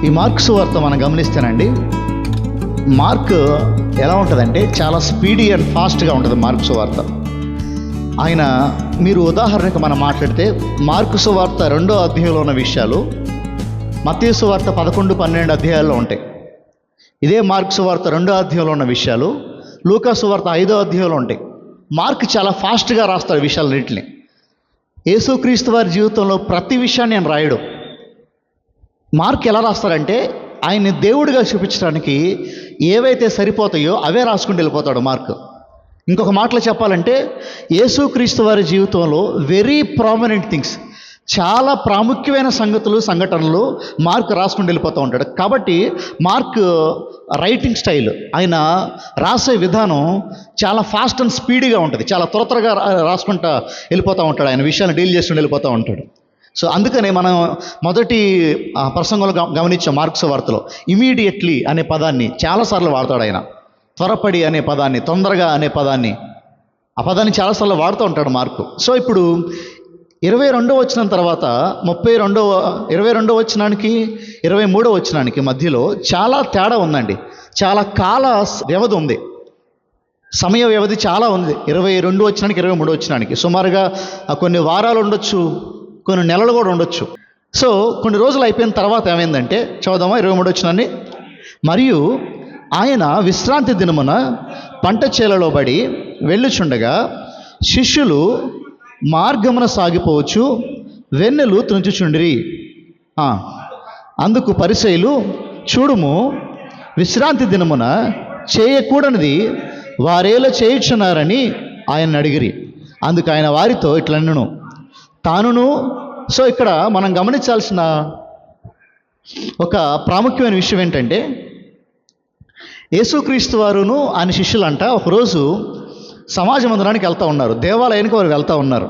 ఈ మార్క్ సువార్త మనం గమనిస్తేనండి, మార్క్ ఎలా ఉంటుందంటే చాలా స్పీడీ అండ్ ఫాస్ట్గా ఉంటుంది మార్క్ సువార్త. ఆయన మీరు ఉదాహరణకు మనం మాట్లాడితే మార్క్ సువార్త 2వ అధ్యాయంలో ఉన్న విషయాలు మత్తయి సువార్త 11, 12 అధ్యాయాల్లో ఉంటాయి. ఇదే మార్క్ సువార్త 2వ అధ్యాయంలో ఉన్న విషయాలు లూకా సువార్త 5వ అధ్యాయంలో ఉంటాయి. మార్క్ చాలా ఫాస్ట్గా రాస్తాడు విషయాలన్నింటినీ. యేసుక్రీస్తు వారి జీవితంలో ప్రతి విషయాన్ని ఆయన రాయడు. మార్క్ ఎలా రాస్తాడంటే ఆయన్ని దేవుడిగా చూపించడానికి ఏవైతే సరిపోతాయో అవే రాసుకుంటూ వెళ్ళిపోతాడు మార్క్. ఇంకొక మాటలో చెప్పాలంటే యేసుక్రీస్తు వారి జీవితంలో వెరీ ప్రామినెంట్ థింగ్స్, చాలా ప్రాముఖ్యమైన సంఘటనలు మార్క్ రాసుకుంటూ వెళ్ళిపోతూ ఉంటాడు. కాబట్టి మార్క్ రైటింగ్ స్టైల్, ఆయన రాసే విధానం చాలా ఫాస్ట్ అండ్ స్పీడీగా ఉంటుంది. చాలా త్వరగా రాసుకుంటూ వెళ్ళిపోతూ ఉంటాడు. ఆయన విషయాన్ని డీల్ చేసుకుంటూ వెళ్ళిపోతూ ఉంటాడు. సో అందుకనే మనం మొదటి ప్రసంగంలో గమనించాం మార్క్ సువార్తలో ఇమీడియట్లీ అనే పదాన్ని చాలాసార్లు వాడతాడు ఆయన. త్వరపడి అనే పదాన్ని, తొందరగా అనే పదాన్ని, ఆ పదాన్ని చాలాసార్లు వాడుతూ ఉంటాడు మార్కు. సో ఇప్పుడు 22వ వచనం తర్వాత 22వ వచనానికి 23వ వచనానికి మధ్యలో చాలా తేడా ఉందండి. చాలా కాల వ్యవధి ఉంది, సమయ వ్యవధి చాలా ఉంది. 22 వచనానికి 23 వచనానికి సుమారుగా కొన్ని వారాలు ఉండొచ్చు, కొన్ని నెలలు కూడా ఉండొచ్చు. సో కొన్ని రోజులు అయిపోయిన తర్వాత ఏమైందంటే, చదువుదామా 23 వచనాన్ని. మరియు ఆయన విశ్రాంతి దినమున పంట చేలలో పడి వెళ్ళుచుండగా శిష్యులు మార్గమున సాగిపోవచ్చు వెన్నెలు తుంచుచుండిరి. అందుకు పరిసయ్యులు, చూడుము, విశ్రాంతి దినమున చేయకూడనిది వారేలా చేయుచున్నారని ఆయన అడిగిరి. అందుకు ఆయన వారితో ఇట్లన్నెను, తానును. సో ఇక్కడ మనం గమనించాల్సిన ఒక ప్రాముఖ్యమైన విషయం ఏంటంటే, యేసుక్రీస్తు వారును ఆయన శిష్యులంట ఒకరోజు సమాజ మందిరానికి వెళ్తూ ఉన్నారు. దేవాలయానికి వారు వెళ్తూ ఉన్నారు.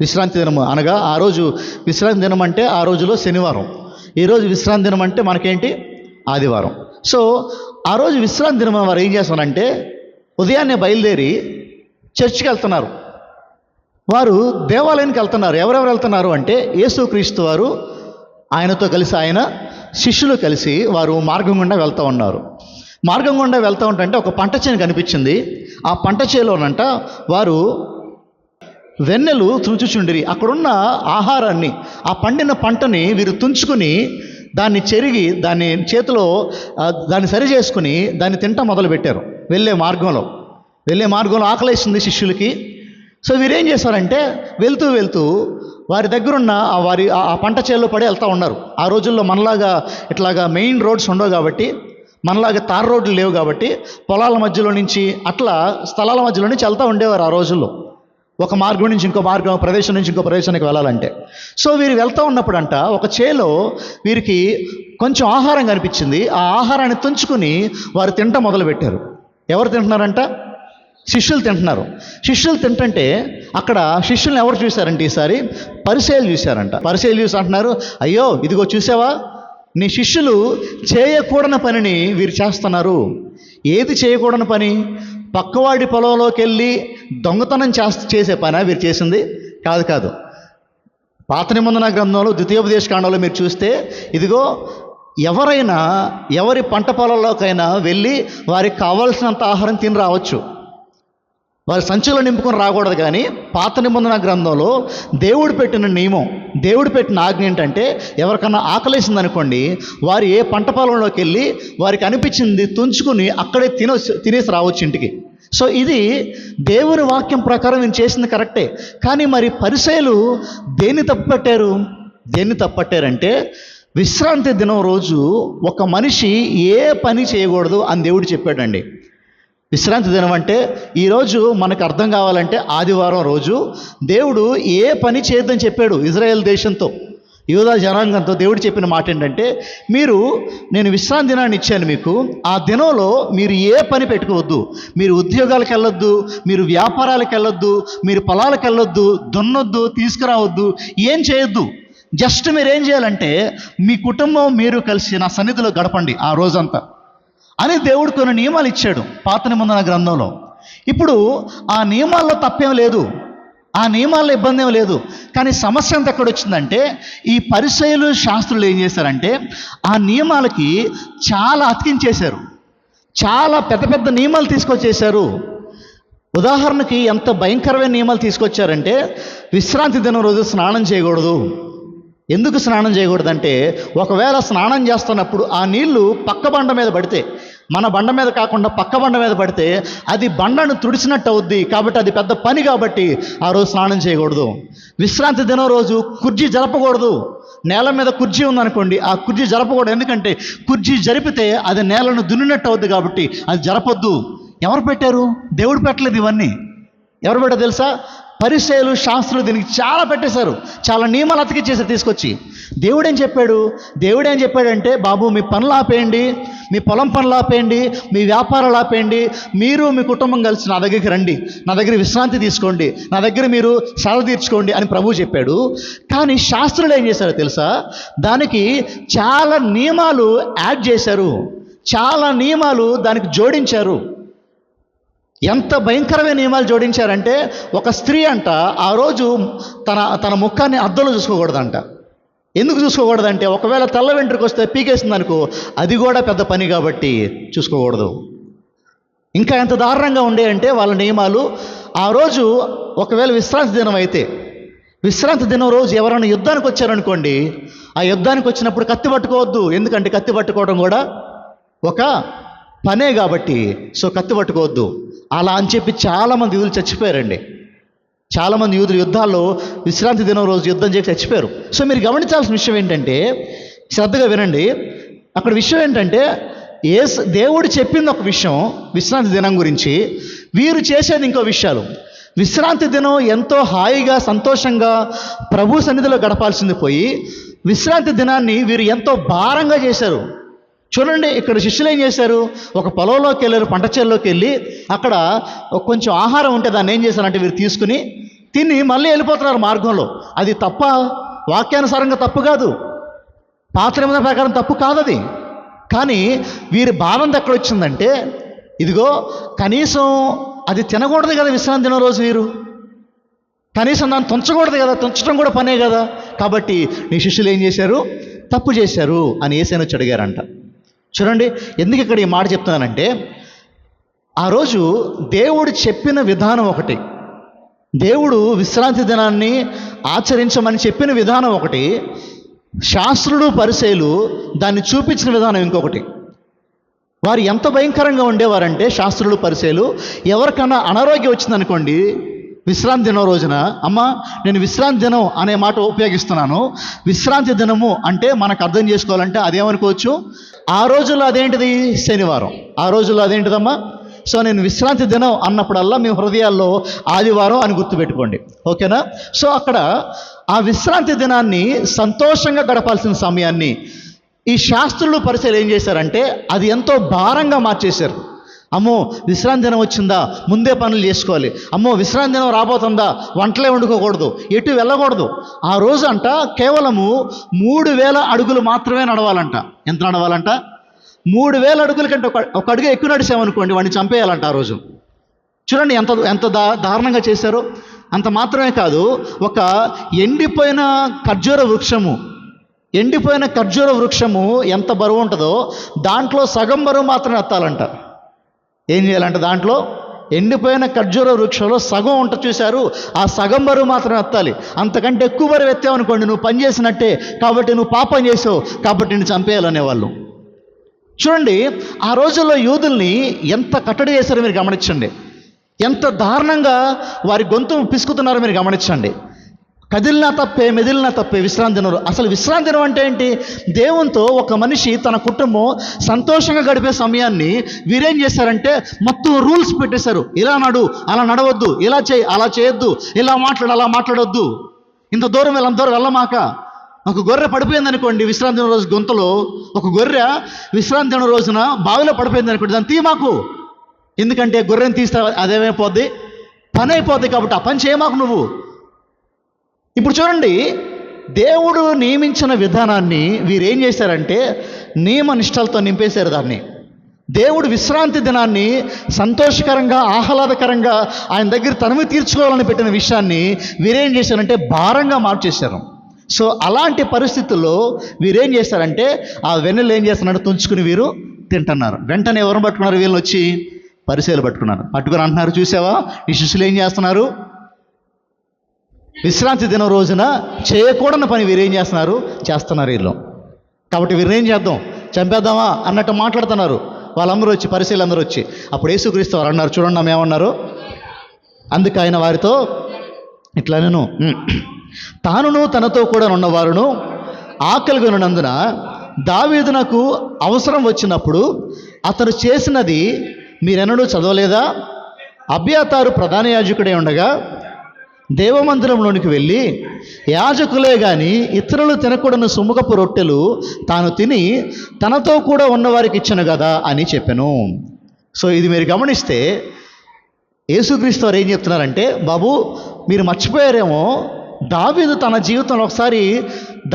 విశ్రాంతి దినము అనగా ఆ రోజు విశ్రాంతి దినం అంటే ఆ రోజులో శనివారం, ఈరోజు విశ్రాంతి దినం అంటే మనకేంటి ఆదివారం. సో ఆ రోజు విశ్రాంతి దినం వారు ఏం చేస్తారంటే ఉదయాన్నే బయలుదేరి చర్చికి వెళ్తున్నారు. వారు దేవాలయానికి వెళ్తున్నారు. ఎవరెవరు వెళ్తున్నారు అంటే యేసుక్రీస్తు వారు, ఆయనతో కలిసి ఆయన శిష్యులు కలిసి వారు మార్గం గుండా వెళ్తూ ఉన్నారు. మార్గం గుండా వెళ్తూ ఉంటే ఒక పంట చేను కనిపించింది. ఆ పంట చేలోనంట వారు వెన్నెలు తుంచుచుండిరి. అక్కడున్న ఆహారాన్ని, ఆ పండిన పంటని వీరు తుంచుకుని దాన్ని చెరిగి దాన్ని చేతిలో దాన్ని సరి చేసుకుని దాన్ని తింటా మొదలుపెట్టారు. వెళ్ళే మార్గంలో ఆకలేసింది శిష్యులకి. సో వీరేం చేశారంటే వెళ్తూ వారి దగ్గరున్న ఆ పంట చేలో పడి వెళ్తూ ఉన్నారు. ఆ రోజుల్లో మనలాగా ఇట్లాగా మెయిన్ రోడ్స్ ఉండవు కాబట్టి, మనలాగా తార్ రోడ్లు లేవు కాబట్టి పొలాల మధ్యలో నుంచి అట్లా స్థలాల మధ్యలో నుంచి వెళ్తూ ఉండేవారు ఆ రోజుల్లో. ఒక మార్గం నుంచి ఇంకో మార్గం, ప్రదేశం నుంచి ఇంకో ప్రదేశానికి వెళ్ళాలంటే. సో వీరు వెళ్తూ ఉన్నప్పుడు అంట ఒక చేలో వీరికి కొంచెం ఆహారం కనిపించింది. ఆ ఆహారాన్ని తుంచుకుని వారు తింటం మొదలుపెట్టారు. ఎవరు తింటున్నారంట? శిష్యులు తింటున్నారు. శిష్యులు తింటుంటే అక్కడ శిష్యుల్ని ఎవరు చూశారంటే ఈసారి పరిసయ్యులు చూశారంట. పరిసయ్యులు చూసి అంటున్నారు, అయ్యో ఇదిగో చూసావా, నీ శిష్యులు చేయకూడని పనిని వీరు చేస్తున్నారు. ఏది చేయకూడని పని? పక్కవాడి పొలంలోకి వెళ్ళి దొంగతనం చేసే పని వీరు చేసింది కాదు. పాత నిబంధన గ్రంథంలో ద్వితీయోపదేశ కాండంలో మీరు చూస్తే ఇదిగో ఎవరైనా ఎవరి పంట పొలంలోకైనా వెళ్ళి వారికి కావాల్సినంత ఆహారం తిని రావచ్చు, వారి సంచులో నింపుకొని రాకూడదు. కానీ పాత నిబంధన గ్రంథంలో దేవుడు పెట్టిన నియమం, దేవుడు పెట్టిన ఆజ్ఞ ఏంటంటే ఎవరికన్నా ఆకలేసిందనుకోండి, వారు ఏ పంట పొలంలోకి వెళ్ళి వారికి అనిపించింది తుంచుకుని అక్కడే తినేసి రావచ్చు ఇంటికి. సో ఇది దేవుని వాక్యం ప్రకారం నేను చేసింది కరెక్టే. కానీ మరి పరిసయ్యులు దేన్ని తప్పట్టారంటే విశ్రాంతి దినం రోజు ఒక మనిషి ఏ పని చేయకూడదు అని దేవుడు చెప్పాడండి. విశ్రాంతి దినం అంటే ఈరోజు మనకు అర్థం కావాలంటే ఆదివారం రోజు దేవుడు ఏ పని చేయొద్దని చెప్పాడు. ఇజ్రాయెల్ దేశంతో, యూదా జనాంగంతో దేవుడు చెప్పిన మాట ఏంటంటే, నేను విశ్రాంతి దినాన్ని ఇచ్చాను మీకు, ఆ దినంలో మీరు ఏ పని పెట్టుకోవద్దు, మీరు ఉద్యోగాలకు వెళ్ళొద్దు, మీరు వ్యాపారాలకు వెళ్ళొద్దు, మీరు పొలాలకు వెళ్ళొద్దు, దున్నొద్దు, తీసుకురావద్దు, ఏం చేయొద్దు. జస్ట్ మీరు ఏం చేయాలంటే మీ కుటుంబం మీరు కలిసి నా సన్నిధిలో గడపండి ఆ రోజంతా అని దేవుడు కొన్ని నియమాలు ఇచ్చాడు పాత నిబంధన గ్రంథంలో. ఇప్పుడు ఆ నియమాల్లో తప్పేం లేదు, ఆ నియమాల్లో ఇబ్బంది ఏం లేదు. కానీ సమస్య అంతా ఎక్కడొచ్చిందంటే ఈ పరిసయ్యులు శాస్త్రులు ఏం చేశారంటే ఆ నియమాలకి చాలా అతికించేశారు. చాలా పెద్ద పెద్ద నియమాలు తీసుకొచ్చేశారు. ఉదాహరణకి ఎంత భయంకరమైన నియమాలు తీసుకొచ్చారంటే విశ్రాంతి దినం రోజు స్నానం చేయకూడదు. ఎందుకు స్నానం చేయకూడదంటే ఒకవేళ స్నానం చేస్తున్నప్పుడు ఆ నీళ్లు పక్క బండ మీద పడితే, మన బండ మీద కాకుండా పక్క బండ మీద పడితే అది బండను తుడిచినట్టు అవుద్ది. కాబట్టి అది పెద్ద పని, కాబట్టి ఆ రోజు స్నానం చేయకూడదు. విశ్రాంతి దినం రోజు కుర్జీ జరపకూడదు. నేల మీద కుర్చీ ఉందనుకోండి, ఆ కుర్చీ జరపకూడదు. ఎందుకంటే కుర్చీ జరిపితే అది నేలను దున్నినట్టు అవుద్ది, కాబట్టి అది జరపొద్దు. ఎవరు పెట్టారు? దేవుడు పెట్టలేదు. ఇవన్నీ ఎవరు పెట్టారు తెలుసా? పరిసయ్యులు శాస్త్రులు దీనికి చాలా పెట్టేశారు. చాలా నియమాలు అతికిచ్చేసారు తీసుకొచ్చి. దేవుడేం చెప్పాడంటే బాబు మీ పనులు ఆపేయండి, మీ పొలం పనులు ఆపేయండి, మీ వ్యాపారాలు ఆపేయండి, మీరు మీ కుటుంబం కలిసి నా దగ్గరికి రండి, నా దగ్గర విశ్రాంతి తీసుకోండి, నా దగ్గర మీరు సేద తీర్చుకోండి అని ప్రభువు చెప్పాడు. కానీ శాస్త్రులు ఏం చేశారో తెలుసా? దానికి చాలా నియమాలు యాడ్ చేశారు, చాలా నియమాలు దానికి జోడించారు. ఎంత భయంకరమైన నియమాలు జోడించారంటే ఒక స్త్రీ అంట ఆ రోజు తన ముఖాన్ని అద్దంలో చూసుకోకూడదంట. ఎందుకు చూసుకోకూడదంటే ఒకవేళ తెల్ల వెంట్రుకు వస్తే పీకేసింది అనుకో, అది కూడా పెద్ద పని, కాబట్టి చూసుకోకూడదు. ఇంకా ఎంత దారుణంగా ఉండే అంటే వాళ్ళ నియమాలు. ఆ రోజు ఒకవేళ విశ్రాంతి దినం అయితే, విశ్రాంతి దినం రోజు ఎవరైనా యుద్ధానికి వచ్చారనుకోండి, ఆ యుద్ధానికి వచ్చినప్పుడు కత్తి పట్టుకోవద్దు. ఎందుకంటే కత్తి పట్టుకోవడం కూడా ఒక పనే కాబట్టి, సో కత్తి పట్టుకోవద్దు. అలా అని చెప్పి చాలామంది యూదులు చచ్చిపోయారండి. చాలామంది యూదులు యుద్ధాల్లో విశ్రాంతి దినం రోజు యుద్ధం చేసి చచ్చిపోయారు. సో మీరు గమనించాల్సిన విషయం ఏంటంటే, శ్రద్ధగా వినండి, అక్కడ విషయం ఏంటంటే దేవుడు చెప్పింది ఒక విషయం విశ్రాంతి దినం గురించి, వీరు చేసేది ఇంకో విషయాలు. విశ్రాంతి దినం ఎంతో హాయిగా సంతోషంగా ప్రభు సన్నిధిలో గడపాల్సింది పోయి విశ్రాంతి దినాన్ని వీరు ఎంతో భారంగా చేశారు. చూడండి, ఇక్కడ శిష్యులు ఏం చేశారు? ఒక పొలంలోకి వెళ్ళారు, పంట చేల్లోకి వెళ్ళి అక్కడ కొంచెం ఆహారం ఉంటే దాన్ని ఏం చేశారంటే వీరు తీసుకుని తిని మళ్ళీ వెళ్ళిపోతున్నారు మార్గంలో. అది తప్ప? వాక్యానుసారంగా తప్పు కాదు, పాత నిబంధన ప్రకారం తప్పు కాదు అది. కానీ వీరి భావం ఎక్కడ వచ్చిందంటే, ఇదిగో కనీసం అది తినకూడదు కదా విశ్రాంతి దినం రోజు, వీరు కనీసం దాన్ని తుంచకూడదు కదా, తుంచడం కూడా పనే కదా. కాబట్టి నీ శిష్యులు ఏం చేశారు? తప్పు చేశారు అని యేసుని వచ్చి అడిగారంట. చూడండి, ఎందుకు ఇక్కడ ఈ మాట చెప్తున్నానంటే, ఆ రోజు దేవుడు చెప్పిన విధానం ఒకటి, దేవుడు విశ్రాంతి దినాన్ని ఆచరించమని చెప్పిన విధానం ఒకటి, శాస్త్రులు పరిసయ్యులు దాన్ని చూపించిన విధానం ఇంకొకటి. వారు ఎంత భయంకరంగా ఉండేవారంటే శాస్త్రులు పరిసయ్యులు, ఎవరికన్నా అనారోగ్యం వచ్చిందనుకోండి విశ్రాంతి దినం రోజున, అమ్మ నేను విశ్రాంతి దినం అనే మాట ఉపయోగిస్తున్నాను. విశ్రాంతి దినము అంటే మనకు అర్థం చేసుకోవాలంటే అదేమనుకోవచ్చు, ఆ రోజుల్లో అదేంటిది? శనివారం. ఆ రోజుల్లో అదేంటిదమ్మా? సో నేను విశ్రాంతి దినం అన్నప్పుడల్లా మీ హృదయాల్లో ఆదివారం అని గుర్తుపెట్టుకోండి, ఓకేనా? సో అక్కడ ఆ విశ్రాంతి దినాన్ని సంతోషంగా గడపాల్సిన సమయాన్ని ఈ శాస్త్రులు పరిసయ్యులు ఏం చేశారంటే అది ఎంతో భారంగా మార్చేశారు. అమ్మో విశ్రాంతి దినం వచ్చిందా, ముందే పనులు చేసుకోవాలి. అమ్మో విశ్రాంతి దినం రాబోతుందా, వంటలే వండుకోకూడదు, ఎటు వెళ్ళకూడదు. ఆ రోజు అంట కేవలము 3000 అడుగులు మాత్రమే నడవాలంట. ఎంత నడవాలంట? 3000 అడుగుల కంటే ఒక అడుగు ఎక్కువ నడిచామనుకోండి వాడిని చంపేయాలంట ఆ రోజు. చూడండి ఎంత దారుణంగా చేశారో. అంత మాత్రమే కాదు, ఒక ఎండిపోయిన ఖర్జూర వృక్షము ఎంత బరువు ఉంటుందో దాంట్లో సగం బరువు మాత్రమే ఎత్తాలంట. ఏం చేయాలంటే దాంట్లో ఎండిపోయిన ఖర్జూర వృక్షంలో సగం ఉంటుంది చూశారు, ఆ సగం బరువు మాత్రం ఎత్తాలి. అంతకంటే ఎక్కువ బరువు ఎత్తావనుకోండి నువ్వు పని చేసినట్టే, కాబట్టి నువ్వు పాపం చేసావు, కాబట్టి నిన్ను చంపేయాలనేవాళ్ళు. చూడండి, ఆ రోజుల్లో యూదుల్ని ఎంత కట్టడి చేశారో మీరు గమనించండి, ఎంత దారుణంగా వారి గొంతు పిసుకుతున్నారో మీరు గమనించండి. కదిలినా తప్పే, మెదిలినా తప్పే విశ్రాంతి దినం. అసలు విశ్రాంతి దినం అంటే ఏంటి? దేవునితో ఒక మనిషి తన కుటుంబం సంతోషంగా గడిపే సమయాన్ని వీరేం చేశారంటే మొత్తం రూల్స్ పెట్టేశారు. ఇలా నడు, అలా నడవద్దు, ఇలా చేయి, అలా చేయొద్దు, ఇలా మాట్లాడు, అలా మాట్లాడొద్దు, ఇంత దూరం వెళ్ళమాక. ఒక గొర్రె పడిపోయింది అనుకోండి విశ్రాంతి దినం రోజు గొంతులో, ఒక గొర్రె విశ్రాంతి దినం రోజున బావిలో పడిపోయింది అనుకోండి, దాన్ని తీమాకు. ఎందుకంటే గొర్రెని తీస్తే అదేమైపోద్ది? పని అయిపోద్ది. కాబట్టి ఆ పని చేయమాకు నువ్వు. ఇప్పుడు చూడండి, దేవుడు నియమించిన విధానాన్ని వీరేం చేశారంటే నియమ నిష్టలతో నింపేశారు దాన్ని. దేవుడు విశ్రాంతి దినాన్ని సంతోషకరంగా ఆహ్లాదకరంగా ఆయన దగ్గర తనివి తీర్చుకోవాలని పెట్టిన విషయాన్ని వీరేం చేశారంటే భారంగా మార్చేశారు. సో అలాంటి పరిస్థితుల్లో వీరేం చేశారంటే ఆ వెన్నెలు ఏం చేస్తున్నారంటే తుంచుకుని వీరు తింటున్నారు. వెంటనే ఎవరు పట్టుకున్నారు? వీళ్ళని వచ్చి పరిచయాలు పట్టుకున్నారు. పట్టుకుని అంటున్నారు, చూసావా ఈ శిష్యులు ఏం చేస్తున్నారు? విశ్రాంతి దినం రోజున చేయకూడని పని వీరేం చేస్తున్నారు వీళ్ళు. కాబట్టి వీరిని ఏం చేద్దాం, చంపేద్దామా అన్నట్టు మాట్లాడుతున్నారు వాళ్ళందరూ వచ్చి, పరిశీలు అందరూ వచ్చి. అప్పుడు యేసుక్రీస్తు వారు అన్నారు, చూడండి ఆమె ఏమన్నారు. అందుకు ఆయన వారితో ఇట్లా, నేను తానును తనతో కూడా ఉన్నవారును ఆకలిగొనున్నందున దావీదునకు అవసరం వచ్చినప్పుడు అతను చేసినది మీరెన్నడూ చదవలేదా? అబ్యాతారు ప్రధాన యాజకుడే ఉండగా దేవమందిరంలోనికి వెళ్ళి యాజకులే గాని ఇతరులు తినకూడని సుముఖపు రొట్టెలు తాను తిని తనతో కూడా ఉన్నవారికి ఇచ్చను కదా అని చెప్పాను. సో ఇది మీరు గమనిస్తే యేసుక్రీస్తు వారు ఏం చెప్తున్నారంటే, బాబు మీరు మర్చిపోయారేమో, దావీదు తన జీవితంలో ఒకసారి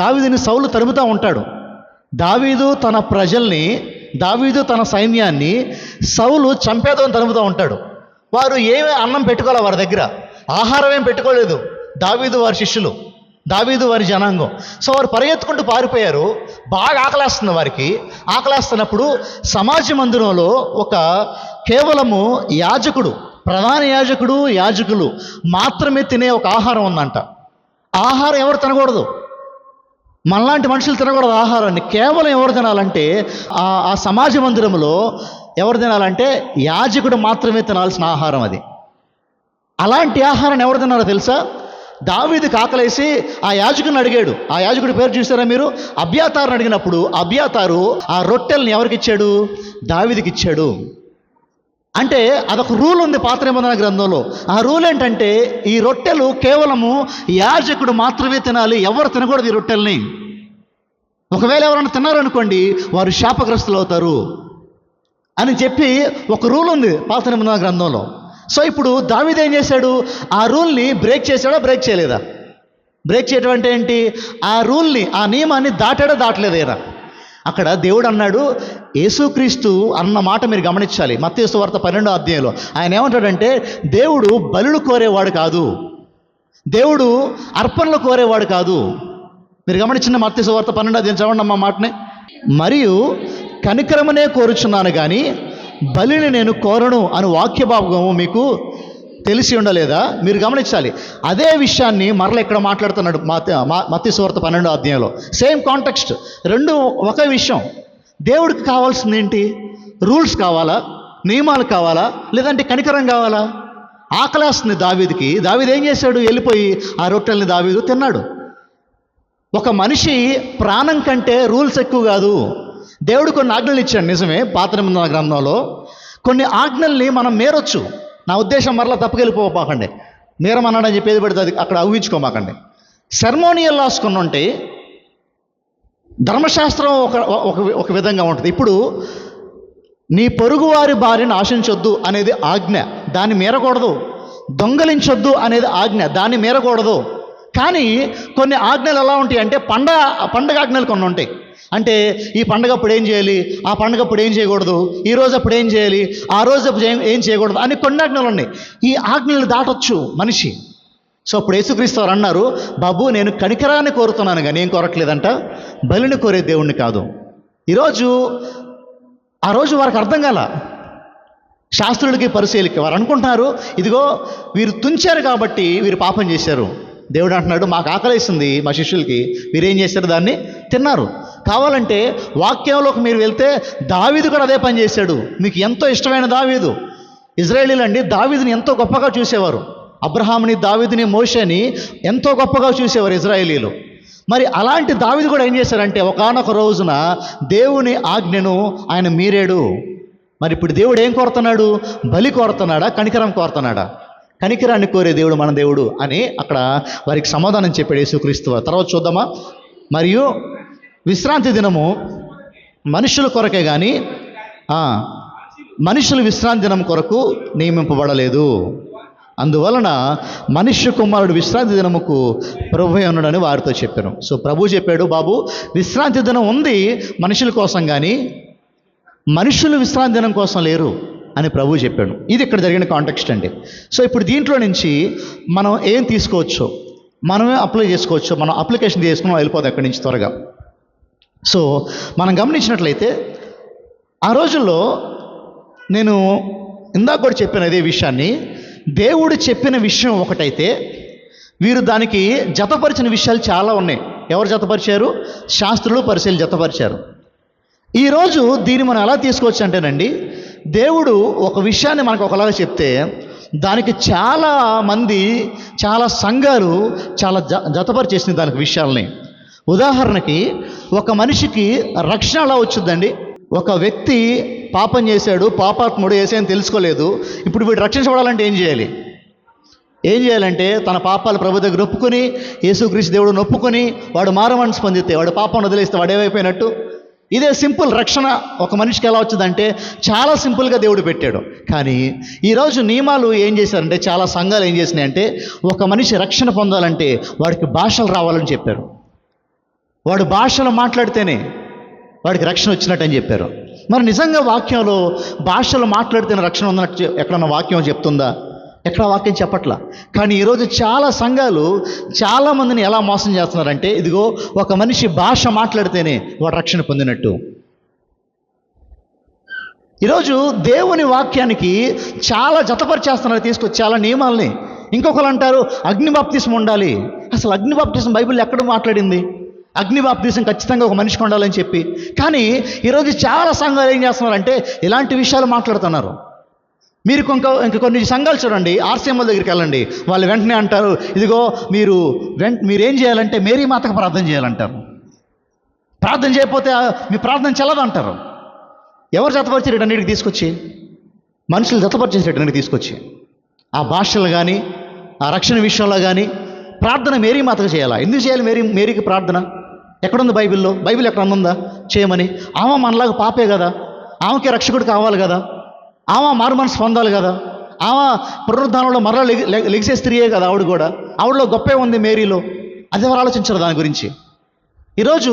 దావీదుని సౌలు తరుముతూ ఉంటాడు. దావీదు తన ప్రజల్ని, దావీదు తన సైన్యాన్ని సౌలు చంపేదని తరుముతూ ఉంటాడు. వారు ఏమీ అన్నం పెట్టుకోవాలి, వారి దగ్గర ఆహారం ఏం పెట్టుకోలేదు. దావీదు వారి శిష్యులు, దావీదు వారి జనాంగం. సో వారు పరిగెత్తుకుంటూ పారిపోయారు. బాగా ఆకలేస్తుంది వారికి. ఆకలేస్తున్నప్పుడు సమాజ మందిరంలో ఒక కేవలము యాజకుడు, ప్రధాన యాజకుడు, యాజకులు మాత్రమే తినే ఒక ఆహారం ఉందంట. ఆహారం ఎవరు తినకూడదు, మనలాంటి మనుషులు తినకూడదు ఆహారాన్ని. కేవలం ఎవరు తినాలంటే ఆ సమాజ మందిరంలో ఎవరు తినాలంటే యాజకుడు మాత్రమే తినాల్సిన ఆహారం అది. అలాంటి ఆహారాన్ని ఎవరు తిన్నారో తెలుసా? దావీదుకి ఆకలేసి ఆ యాజకుడిని అడిగాడు. ఆ యాజకుడి పేరు చూసారా మీరు? అబ్యాతారుని అడిగినప్పుడు అబ్యాతారు ఆ రొట్టెల్ని ఎవరికి ఇచ్చాడు? దావీదుకి ఇచ్చాడు. అంటే అదొక రూల్ ఉంది పాత నిబంధన గ్రంథంలో. ఆ రూల్ ఏంటంటే ఈ రొట్టెలు కేవలము యాజకుడు మాత్రమే తినాలి, ఎవరు తినకూడదు ఈ రొట్టెల్ని. ఒకవేళ ఎవరైనా తిన్నారనుకోండి వారు శాపగ్రస్తులు అవుతారు అని చెప్పి ఒక రూల్ ఉంది పాత నిబంధన గ్రంథంలో. సో ఇప్పుడు దావీదు ఏం చేశాడు? ఆ రూల్ని బ్రేక్ చేశాడా, బ్రేక్ చేయలేదా? బ్రేక్ చేయడం అంటే ఏంటి? ఆ రూల్ని, ఆ నియమాన్ని దాటాడా, దాటలేదేరా? అక్కడ దేవుడు అన్నాడు, యేసుక్రీస్తు అన్న మాట మీరు గమనించాలి. మత్తయి సువార్త 12వ అధ్యాయంలో ఆయన ఏమంటాడంటే, దేవుడు బలులు కోరేవాడు కాదు, దేవుడు అర్పణలు కోరేవాడు కాదు. మీరు గమనించిన మత్తయి సువార్త 12వ అధ్యాయం చదవండి అమ్మ మాటని. మరియు కనికరమనే కోరుచున్నాను కానీ బలిని నేను కోరను అని వాక్యభాగము మీకు తెలిసి ఉండలేదా? మీరు గమనించాలి. అదే విషయాన్ని మరలా ఇక్కడ మాట్లాడుతున్నాడు మత్తయి సువార్త 12వ అధ్యాయంలో. సేమ్ కాంటెక్స్ట్, రెండు ఒకే విషయం. దేవుడికి కావాల్సింది ఏంటి? రూల్స్ కావాలా, నియమాలు కావాలా, లేదంటే కనికరం కావాలా? ఆకలేస్తుంది దావీదుకి. దావీదు ఏం చేశాడు? వెళ్ళిపోయి ఆ రొట్టెల్ని దావీదు తిన్నాడు. ఒక మనిషి ప్రాణం కంటే రూల్స్ ఎక్కువ కాదు. దేవుడు కొన్ని ఆజ్ఞలు ఇచ్చాడు, నిజమే, పాత నిబంధన గ్రంథంలో. కొన్ని ఆజ్ఞల్ని మనం మేరొచ్చు. నా ఉద్దేశం మరలా తప్పుకెళ్ళిపోమాకండి, నేరమన్నాడని చెప్పేది పెడితే అది అక్కడ ఊహించుకోమాకండి. సెర్మోనియల్ లాస్ కొన్ని ఉంటాయి, ధర్మశాస్త్రం ఒక విధంగా ఉంటుంది. ఇప్పుడు నీ పొరుగువారి భార్యను ఆశించొద్దు అనేది ఆజ్ఞ, దాన్ని మీరకూడదు. దొంగలించొద్దు అనేది ఆజ్ఞ, దాన్ని మీరకూడదు. కానీ కొన్ని ఆజ్ఞలు ఎలా ఉంటాయి అంటే పండగ ఆజ్ఞలు కొన్ని ఉంటాయి. అంటే ఈ పండగ అప్పుడు ఏం చేయాలి, ఆ పండగ అప్పుడు ఏం చేయకూడదు, ఈ రోజు అప్పుడు ఏం చేయాలి, ఆ రోజు అప్పుడు ఏం చేయకూడదు అని కొన్ని ఆజ్ఞలు ఉన్నాయి. ఈ ఆజ్ఞలు దాటొచ్చు మనిషి. సో అప్పుడు యేసుక్రీస్తు వారు అన్నారు, బాబు నేను కనికరాన్ని కోరుతున్నాను కానీ ఏం కోరట్లేదంట, బలిని కోరే దేవుణ్ణి కాదు. ఆ రోజు వారికి అర్థం కాల, శాస్త్రులకి పరిశీలికి. వారు అనుకుంటున్నారు, ఇదిగో వీరు తుంచారు కాబట్టి వీరు పాపం చేశారు. దేవుడు అంటున్నాడు, మాకు ఆకలేసింది మా శిష్యులకి, మీరేం చేశారు? దాన్ని తిన్నారు. కావాలంటే వాక్యంలోకి మీరు వెళ్తే దావీదు కూడా అదే పని చేశాడు. మీకు ఎంతో ఇష్టమైన దావీదు, ఇజ్రాయేలీలు అండి దావీదుని ఎంతో గొప్పగా చూసేవారు. అబ్రహాముని, దావీదుని, మోషేని ఎంతో గొప్పగా చూసేవారు ఇజ్రాయేలీలు. మరి అలాంటి దావీదు కూడా ఏం చేశారంటే ఒకానొక రోజున దేవుని ఆజ్ఞను ఆయన మీరాడు. మరి ఇప్పుడు దేవుడు ఏం కోరుతున్నాడు? బలి కోరుతున్నాడా, కనికరం కోరుతున్నాడా? కనికరాన్ని కోరే దేవుడు మన దేవుడు అని అక్కడ వారికి సమాధానం చెప్పాడు యేసుక్రీస్తు. తర్వాత చూద్దామా. మరియు విశ్రాంతి దినము మనుషుల కొరకే కానీ మనుషులు విశ్రాంతి దినం కొరకు నియమింపబడలేదు. అందువలన మనుష్య కుమారుడు విశ్రాంతి దినముకు ప్రభువే ఉన్నాడని వారితో చెప్పాను. సో ప్రభు చెప్పాడు, బాబు విశ్రాంతి దినం ఉంది మనుషుల కోసం కానీ మనుషులు విశ్రాంతి దినం కోసం లేరు అని ప్రభువు చెప్పాడు. ఇది ఇక్కడ జరిగిన కాంటెక్స్ట్ అండి. సో ఇప్పుడు దీంట్లో నుంచి మనం ఏం తీసుకోవచ్చు, మనమే అప్లై చేసుకోవచ్చు. మనం అప్లికేషన్ చేసుకుని వెళ్ళిపోదాం అక్కడి నుంచి త్వరగా. సో మనం గమనించినట్లయితే ఆ రోజుల్లో నేను ఇందాక కూడా చెప్పిన అదే విషయాన్ని, దేవుడు చెప్పిన విషయం ఒకటైతే వీరు దానికి జతపరిచిన విషయాలు చాలా ఉన్నాయి. ఎవరు జతపరిచారు? శాస్త్రులు, పరిశీలు జతపరిచారు. ఈరోజు దీన్ని మనం ఎలా తీసుకోవచ్చు అంటేనండి, దేవుడు ఒక విషయాన్ని మనకు ఒకలాగా చెప్తే దానికి చాలా మంది, చాలా సంఘాలు చాలా జతపరిచేసింది దానికి విషయాల్ని. ఉదాహరణకి ఒక మనిషికి రక్షణ ఎలా వచ్చిందండి? ఒక వ్యక్తి పాపం చేశాడు, పాపాత్ముడు, యేసయ్యని తెలుసుకోలేదు. ఇప్పుడు వీడు రక్షించబడాలంటే ఏం చేయాలంటే తన పాపాలు ప్రభు దగ్గర ఒప్పుకొని, యేసుక్రీస్తు దేవుడు ఒప్పుకొని వాడు మారమనసు పొందితే, వాడు పాపాన్ని వదిలేస్తే వాడు ఏమైపోయినట్టు. ఇదే సింపుల్ రక్షణ ఒక మనిషికి ఎలా వచ్చిందంటే చాలా సింపుల్గా దేవుడు పెట్టాడు. కానీ ఈరోజు నియమాలు ఏం చేశారంటే, చాలా సంఘాలు ఏం చేసినాయంటే, ఒక మనిషి రక్షణ పొందాలంటే వాడికి భాషలు రావాలని చెప్పారు. వాడు భాషలు మాట్లాడితేనే వాడికి రక్షణ వచ్చినట్టు అని చెప్పారు. మరి నిజంగా వాక్యంలో భాషలు మాట్లాడితేనే రక్షణ ఉన్నట్టు ఎక్కడన్నా వాక్యం చెప్తుందా? ఎక్కడ వాక్యం చెప్పట్లా. కానీ ఈరోజు చాలా సంఘాలు చాలామందిని ఎలా మోసం చేస్తున్నారంటే, ఇదిగో ఒక మనిషి భాష మాట్లాడితేనే వాడు రక్షణ పొందినట్టు. ఈరోజు దేవుని వాక్యానికి చాలా జతపరిచేస్తున్నారు, తీసుకొచ్చి చాలా నియమాలని. ఇంకొకరు అంటారు అగ్ని బాప్తిసం ఉండాలి. అసలు అగ్ని బాప్తిసం బైబిల్ ఎక్కడ మాట్లాడింది? అగ్ని బాప్తిసం ఖచ్చితంగా ఒక మనిషికి ఉండాలని చెప్పి. కానీ ఈరోజు చాలా సంఘాలు ఏం చేస్తున్నారంటే ఇలాంటి విషయాలు మాట్లాడుతున్నారు. మీరు ఇంకా కొన్ని సంఘాలు చూడండి, ఆర్సీఎంల దగ్గరికి వెళ్ళండి, వాళ్ళు వెంటనే అంటారు, ఇదిగో మీరేం చేయాలంటే మేరీ మాతకు ప్రార్థన చేయాలంటారు. ప్రార్థన చేయకపోతే మీ ప్రార్థన చెల్లదంటారు. ఎవరు జతపరిచి రిటర్నీటికి తీసుకొచ్చి? మనుషులు జతపరిచేసి రిటర్నీటికి తీసుకొచ్చి ఆ భాషలు కానీ ఆ రక్షణ విషయంలో కానీ ప్రార్థన మేరీ మాతకు చేయాలా? ఎందుకు చేయాలి మేరీకి ప్రార్థన? ఎక్కడుంది బైబిల్లో? బైబిల్ ఎక్కడ ఉందా చేయమని? ఆమె మనలాగా పాపే కదా, ఆమెకి రక్షకుడు కావాలి కదా, ఆమె మారు మనసు పొందాలి కదా, ఆమె పునరుద్ధానంలో మరలా లెగిసే స్త్రీయే కదా ఆవిడ కూడా. ఆవిడలో గొప్పే ఉంది మేరీలో. అది ఎవరు ఆలోచించరు దాని గురించి. ఈరోజు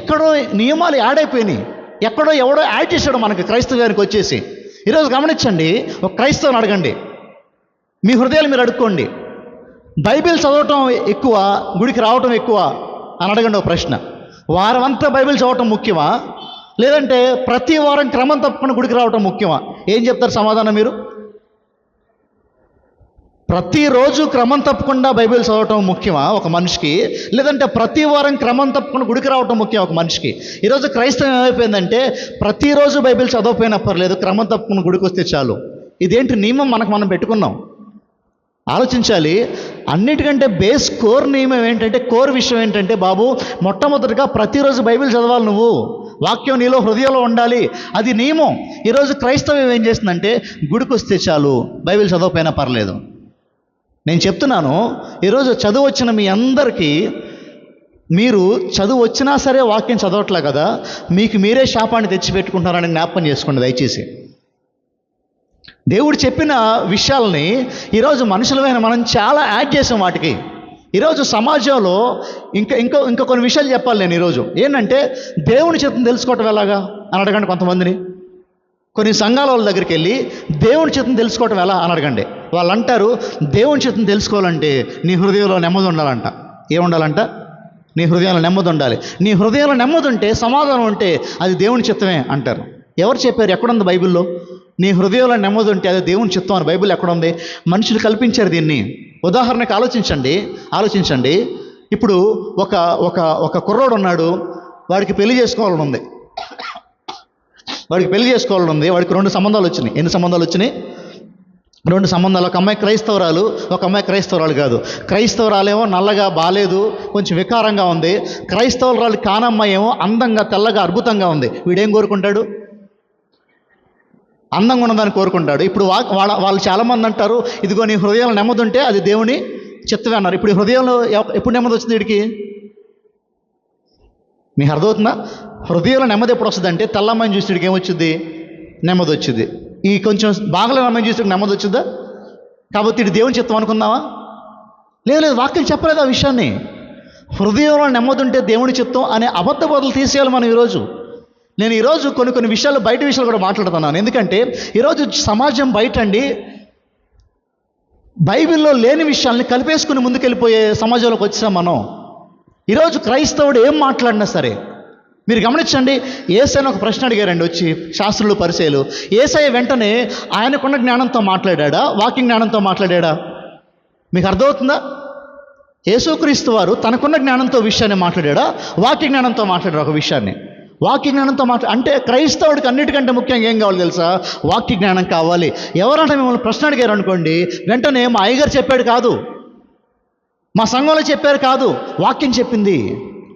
ఎక్కడో నియమాలు యాడ్ అయిపోయినాయి, ఎక్కడో ఎవడో యాడ్ చేశాడు మనకి క్రైస్తవానికి వచ్చేసి. ఈరోజు గమనించండి, ఒక క్రైస్తవుని అడగండి, మీ హృదయాలు మీరు అడుక్కోండి, బైబిల్ చదవటం ఎక్కువ గుడికి రావటం ఎక్కువ అని అడగండి. ఒక ప్రశ్న. వారం అంతా బైబిల్ చదవటం ముఖ్యమా, లేదంటే ప్రతి వారం క్రమం తప్పకుండా గుడికి రావటం ముఖ్యమా? ఏం చెప్తారు సమాధానం మీరు? ప్రతిరోజు క్రమం తప్పకుండా బైబిల్ చదవటం ముఖ్యమా ఒక మనిషికి, లేదంటే ప్రతి వారం క్రమం తప్పకుండా గుడికి రావటం ముఖ్యం ఒక మనిషికి? ఈరోజు క్రైస్తవం ఏమైపోయిందంటే ప్రతిరోజు బైబిల్ చదవకపోయినా పర్లేదు, క్రమం తప్పకుండా గుడికి వస్తే చాలు. ఇదేంటి నియమం మనం పెట్టుకున్నాం? ఆలోచించాలి. అన్నిటికంటే కోర్ నియమం ఏంటంటే, కోర్ విషయం ఏంటంటే, బాబు మొట్టమొదటిగా ప్రతిరోజు బైబిల్ చదవాలి, నువ్వు వాక్యం నీలో హృదయంలో ఉండాలి, అది నియమం. ఈరోజు క్రైస్తవం ఏం చేస్తుందంటే గుడికి వస్తే చాలు, బైబిల్ చదవకపోయినా పర్లేదు. నేను చెప్తున్నాను, ఈరోజు చదువు వచ్చిన మీ అందరికీ, మీరు చదువు వచ్చినా సరే వాక్యం చదవట్లే కదా, మీకు మీరే శాపాన్ని తెచ్చిపెట్టుకుంటున్నారని జ్ఞాపకం చేసుకోండి దయచేసి. దేవుడు చెప్పిన విషయాల్ని ఈరోజు మనుషులమైన మనం చాలా యాడ్ చేసాం వాటికి. ఈరోజు సమాజంలో ఇంకా కొన్ని విషయాలు చెప్పాలి నేను ఈరోజు. ఏంటంటే దేవుని చిత్తం తెలుసుకోవటం ఎలాగా అని అడగండి కొంతమందిని. కొన్ని సంఘాల వాళ్ళ దగ్గరికి వెళ్ళి దేవుని చిత్తం తెలుసుకోవటం ఎలా అని అడగండి. వాళ్ళు అంటారు, దేవుని చిత్తం తెలుసుకోవాలంటే నీ హృదయంలో నెమ్మది ఉండాలంట. ఏముండాలంట? నీ హృదయంలో నెమ్మది ఉండాలి. నీ హృదయంలో నెమ్మది ఉంటే, సమాధానం ఉంటే అది దేవుని చిత్తమే అంటారు. ఎవరు చెప్పారు? ఎక్కడుంది బైబిల్లో? నీ హృదయంలో నెమ్మది ఉంటే అది దేవుని చిత్తం అని బైబిల్ ఎక్కడుంది? మనుషులు కల్పించారు దీన్ని. ఉదాహరణకు ఆలోచించండి. ఇప్పుడు ఒక కుర్రోడు ఉన్నాడు, వాడికి పెళ్లి చేసుకోవాలని ఉంది. వాడికి 2 సంబంధాలు వచ్చినాయి. ఎన్ని సంబంధాలు వచ్చినాయి? 2 సంబంధాలు. ఒక అమ్మాయి క్రైస్తవరాలు, ఒక అమ్మాయి క్రైస్తవరాలు కాదు. క్రైస్తవరాలేమో నల్లగా బాలేదు, కొంచెం వికారంగా ఉంది. క్రైస్తవరాలు కానమ్మాయి ఏమో అందంగా తెల్లగా అద్భుతంగా ఉంది. వీడేం కోరుకుంటాడు? అందంగా ఉన్నదాన్ని కోరుకుంటాడు. ఇప్పుడు వాళ్ళు చాలామంది అంటారు, ఇదిగో నీ హృదయంలో నెమ్మది ఉంటే అది దేవుని చిత్తమే అన్నారు. ఇప్పుడు ఈ హృదయంలో ఎప్పుడు నెమ్మది వచ్చింది వీడికి? మీకు అర్థమవుతుందా? హృదయంలో నెమ్మది ఎప్పుడు వస్తుంది అంటే, తెల్లమ్మాయిని చూసి వీడికి ఏమొచ్చుద్ది? నెమ్మది వచ్చింది. ఈ కొంచెం బాగలేని అమ్మాయిని చూసి నెమ్మది వచ్చిందా? కాబట్టి ఇది దేవుని చిత్తం అనుకుందామా? లేదు, వాక్యం చెప్పలేదు ఆ విషయాన్ని. హృదయంలో నెమ్మది ఉంటే దేవుని చిత్తం అనే అబద్ధ బోధలు తీసేయాలి మనం ఈరోజు. నేను ఈరోజు కొన్ని విషయాలు, బయట విషయాలు కూడా మాట్లాడుతున్నాను. ఎందుకంటే ఈరోజు సమాజం బయట అండి బైబిల్లో లేని విషయాల్ని కలిపేసుకుని ముందుకెళ్ళిపోయే సమాజంలోకి వచ్చాం మనం. ఈరోజు క్రైస్తవుడు ఏం మాట్లాడినా సరే మీరు గమనించండి, యేసయ్యను ఒక ప్రశ్న అడిగారండి వచ్చి శాస్త్రులు పరిసయ్యులు. యేసయ్య వెంటనే ఆయనకున్న జ్ఞానంతో మాట్లాడా, వాక్య జ్ఞానంతో మాట్లాడా? మీకు అర్థమవుతుందా? యేసుక్రీస్తు వారు తనకున్న జ్ఞానంతో విషయాన్ని మాట్లాడా, వాక్య జ్ఞానంతో మాట్లాడారు ఒక విషయాన్ని. వాక్య జ్ఞానంతో అంటే క్రైస్తవుడికి అన్నిటికంటే ముఖ్యంగా ఏం కావాలి తెలుసా? వాక్య జ్ఞానం కావాలి. ఎవరంటే మిమ్మల్ని ప్రశ్న అడిగారు అనుకోండి, వెంటనే మా అయ్యగారు చెప్పాడు కాదు, మా సంఘంలో చెప్పారు కాదు, వాక్యం చెప్పింది,